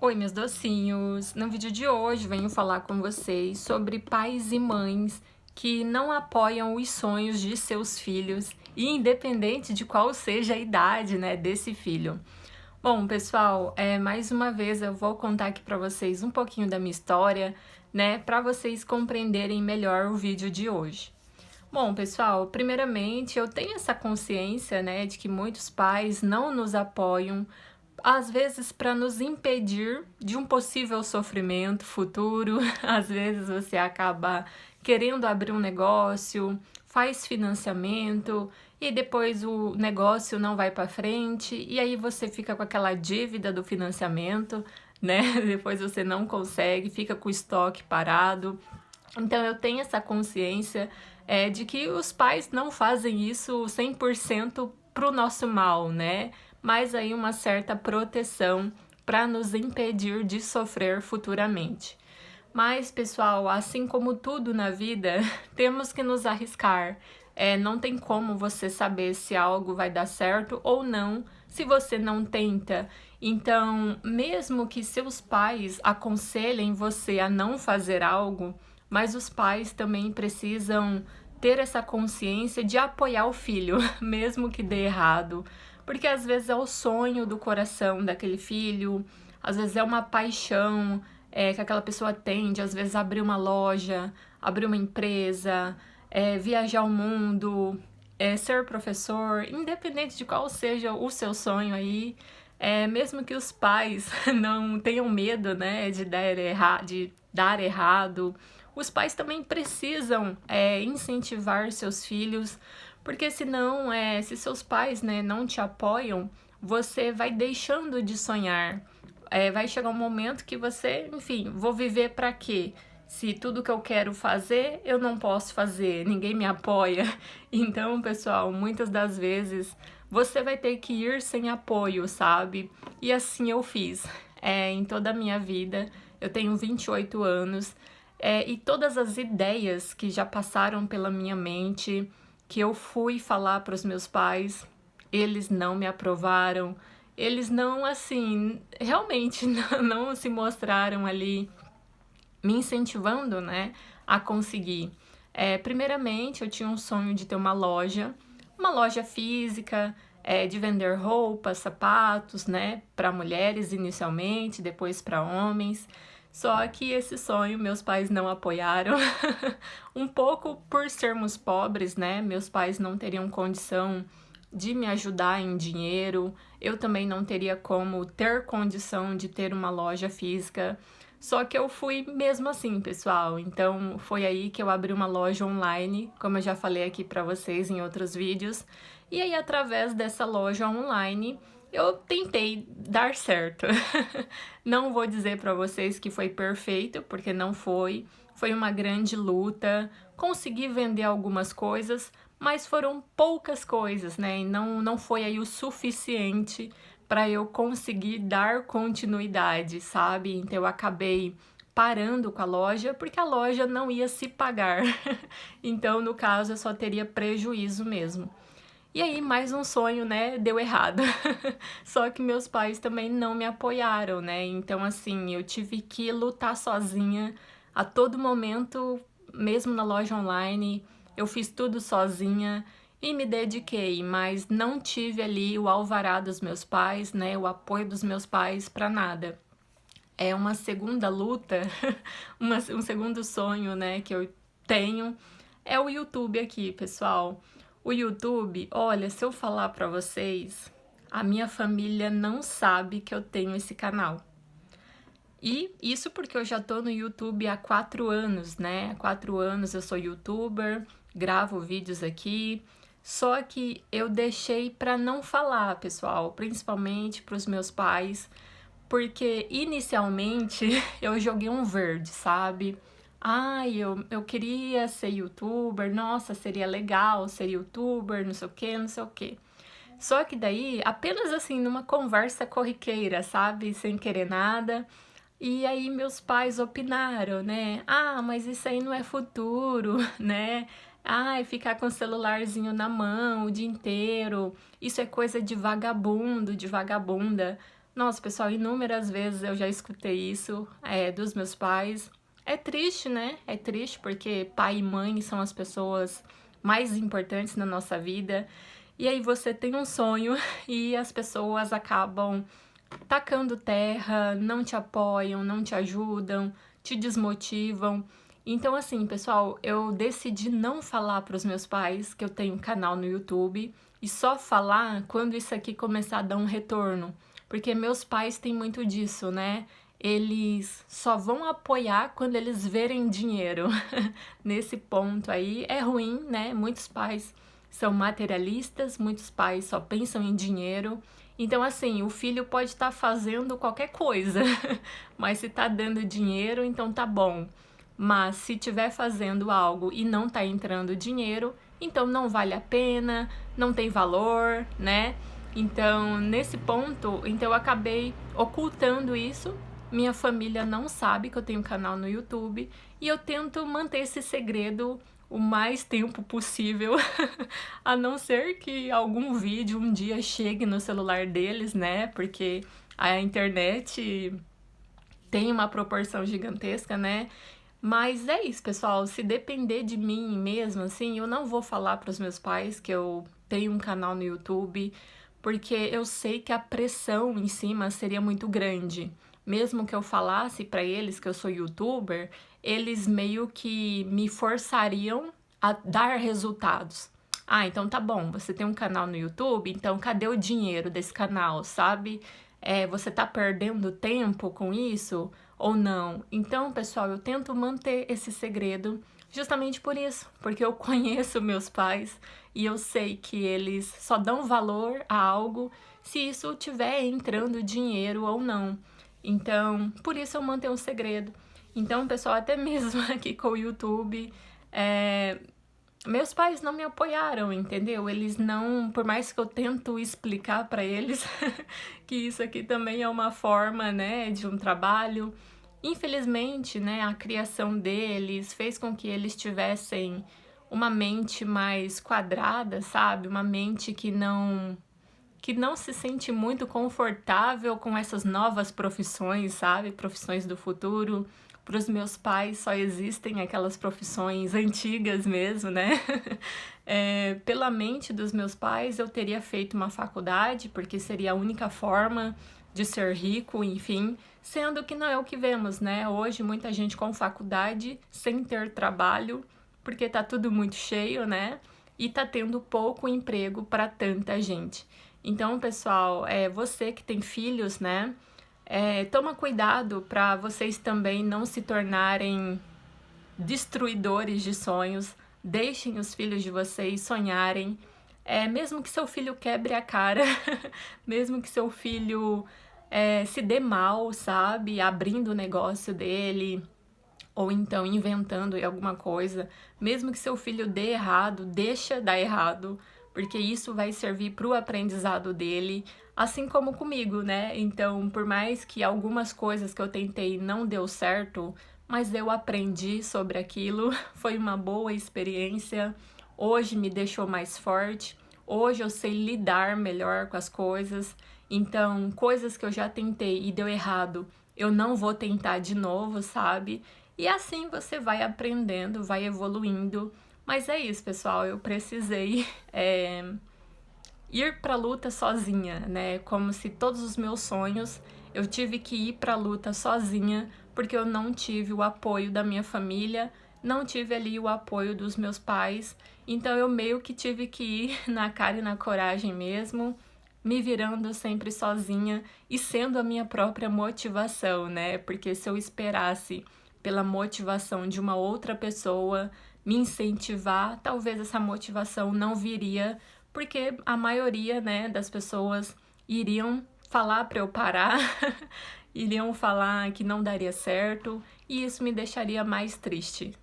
Oi, meus docinhos! No vídeo de hoje venho falar com vocês sobre pais e mães que não apoiam os sonhos de seus filhos, independente de qual seja a idade, né, desse filho. Bom, pessoal, mais uma vez eu vou contar aqui para vocês um pouquinho da minha história, né, para vocês compreenderem melhor o vídeo de hoje. Bom, pessoal, primeiramente eu tenho essa consciência, né, de que muitos pais não nos apoiam, às vezes para nos impedir de um possível sofrimento futuro. Às vezes você acaba querendo abrir um negócio, faz financiamento e depois o negócio não vai para frente e aí você fica com aquela dívida do financiamento, né? Depois você não consegue, fica com o estoque parado. Então eu tenho essa consciência de que os pais não fazem isso 100% pro nosso mal, né? Mas aí uma certa proteção para nos impedir de sofrer futuramente. Mas, pessoal, assim como tudo na vida, temos que nos arriscar. Não tem como você saber se algo vai dar certo ou não se você não tenta. Então, mesmo que seus pais aconselhem você a não fazer algo, mas os pais também precisam ter essa consciência de apoiar o filho, mesmo que dê errado, porque às vezes é o sonho do coração daquele filho, às vezes é uma paixão que aquela pessoa tem de às vezes abrir uma loja, abrir uma empresa, viajar o mundo, ser professor, independente de qual seja o seu sonho aí, mesmo que os pais não tenham medo, né, de dar errado, os pais também precisam incentivar seus filhos, porque senão, se seus pais, né, não te apoiam, você vai deixando de sonhar. Vai chegar um momento que você, enfim, vou viver para quê? Se tudo que eu quero fazer, eu não posso fazer, ninguém me apoia. Então, pessoal, muitas das vezes você vai ter que ir sem apoio, sabe? E assim eu fiz. Em toda a minha vida, eu tenho 28 anos, e todas as ideias que já passaram pela minha mente, que eu fui falar para os meus pais, eles não me aprovaram, eles não, assim, realmente não se mostraram ali me incentivando, né, a conseguir. Primeiramente, eu tinha um sonho de ter uma loja física, de vender roupas, sapatos, né, para mulheres inicialmente, depois para homens. Só que esse sonho meus pais não apoiaram, um pouco por sermos pobres, né, meus pais não teriam condição de me ajudar em dinheiro, eu também não teria como ter condição de ter uma loja física. Só que eu fui mesmo assim, pessoal. Então foi aí que eu abri uma loja online, como eu já falei aqui para vocês em outros vídeos. E aí através dessa loja online, eu tentei dar certo. Não vou dizer para vocês que foi perfeito, porque não foi. Foi uma grande luta. Consegui vender algumas coisas, mas foram poucas coisas, né? E não foi aí o suficiente para eu conseguir dar continuidade, sabe? Então eu acabei parando com a loja porque a loja não ia se pagar. Então, no caso, eu só teria prejuízo mesmo. E aí, mais um sonho, né, deu errado. Só que meus pais também não me apoiaram, né? Então, assim, eu tive que lutar sozinha a todo momento, mesmo na loja online. Eu fiz tudo sozinha e me dediquei, mas não tive ali o alvará dos meus pais, né, o apoio dos meus pais para nada. É uma segunda luta, um segundo sonho, né, que eu tenho, é o YouTube aqui, pessoal. O YouTube, olha, se eu falar para vocês, a minha família não sabe que eu tenho esse canal. E isso porque eu já tô no YouTube há 4 anos, né? Há 4 anos eu sou youtuber, gravo vídeos aqui, só que eu deixei para não falar, pessoal, principalmente para os meus pais, porque inicialmente eu joguei um verde, sabe? Ai, eu queria ser youtuber, nossa, seria legal ser youtuber, não sei o que, não sei o que. Só que daí, apenas assim, numa conversa corriqueira, sabe? Sem querer nada. E aí meus pais opinaram, né? Ah, mas isso aí não é futuro, né? Ai, ficar com o celularzinho na mão o dia inteiro, isso é coisa de vagabundo, de vagabunda. Nossa, pessoal, inúmeras vezes eu já escutei isso dos meus pais. É triste, né? É triste porque pai e mãe são as pessoas mais importantes na nossa vida. E aí você tem um sonho e as pessoas acabam tacando terra, não te apoiam, não te ajudam, te desmotivam. Então, assim, pessoal, eu decidi não falar para os meus pais que eu tenho um canal no YouTube e só falar quando isso aqui começar a dar um retorno. Porque meus pais têm muito disso, né? Eles só vão apoiar quando eles verem dinheiro. Nesse ponto aí é ruim, né? Muitos pais são materialistas, muitos pais só pensam em dinheiro. Então, assim, o filho pode estar fazendo qualquer coisa, mas se tá dando dinheiro, então tá bom. Mas se tiver fazendo algo e não tá entrando dinheiro, então não vale a pena, não tem valor, né? Então, nesse ponto, então eu acabei ocultando isso. Minha família não sabe que eu tenho um canal no YouTube e eu tento manter esse segredo o mais tempo possível, a não ser que algum vídeo um dia chegue no celular deles, né? Porque a internet tem uma proporção gigantesca, né? Mas é isso, pessoal. Se depender de mim mesmo, assim, eu não vou falar para os meus pais que eu tenho um canal no YouTube, porque eu sei que a pressão em cima seria muito grande. Mesmo que eu falasse para eles que eu sou youtuber, eles meio que me forçariam a dar resultados. Ah, então tá bom, você tem um canal no YouTube, então cadê o dinheiro desse canal, sabe? Você tá perdendo tempo com isso ou não? Então, pessoal, eu tento manter esse segredo justamente por isso, porque eu conheço meus pais e eu sei que eles só dão valor a algo se isso tiver entrando dinheiro ou não. Então, por isso eu mantenho um segredo. Então, pessoal, até mesmo aqui com o YouTube, meus pais não me apoiaram, entendeu? Eles não, por mais que eu tento explicar para eles que isso aqui também é uma forma, né, de um trabalho. Infelizmente, né, a criação deles fez com que eles tivessem uma mente mais quadrada, sabe? Uma mente que não se sente muito confortável com essas novas profissões, sabe? Profissões do futuro. Para os meus pais só existem aquelas profissões antigas mesmo, né? Pela mente dos meus pais, eu teria feito uma faculdade, porque seria a única forma de ser rico, enfim, sendo que não é o que vemos, né? Hoje, muita gente com faculdade sem ter trabalho, porque tá tudo muito cheio, né? E tá tendo pouco emprego para tanta gente. Então, pessoal, você que tem filhos, né? Toma cuidado para vocês também não se tornarem destruidores de sonhos. Deixem os filhos de vocês sonharem. Mesmo que seu filho quebre a cara, mesmo que seu filho se dê mal, sabe? Abrindo o negócio dele, ou então inventando alguma coisa, mesmo que seu filho dê errado, deixa dar errado, porque isso vai servir para o aprendizado dele, assim como comigo, né? Então, por mais que algumas coisas que eu tentei não deu certo, mas eu aprendi sobre aquilo, foi uma boa experiência, hoje me deixou mais forte, hoje eu sei lidar melhor com as coisas, então, coisas que eu já tentei e deu errado, eu não vou tentar de novo, sabe? E assim você vai aprendendo, vai evoluindo. Mas é isso, pessoal, eu precisei ir pra luta sozinha, né? Como se todos os meus sonhos eu tive que ir pra luta sozinha, porque eu não tive o apoio da minha família, não tive ali o apoio dos meus pais, então eu meio que tive que ir na cara e na coragem mesmo, me virando sempre sozinha e sendo a minha própria motivação, né? Porque se eu esperasse pela motivação de uma outra pessoa me incentivar, talvez essa motivação não viria, porque a maioria, né, das pessoas iriam falar para eu parar, iriam falar que não daria certo, e isso me deixaria mais triste.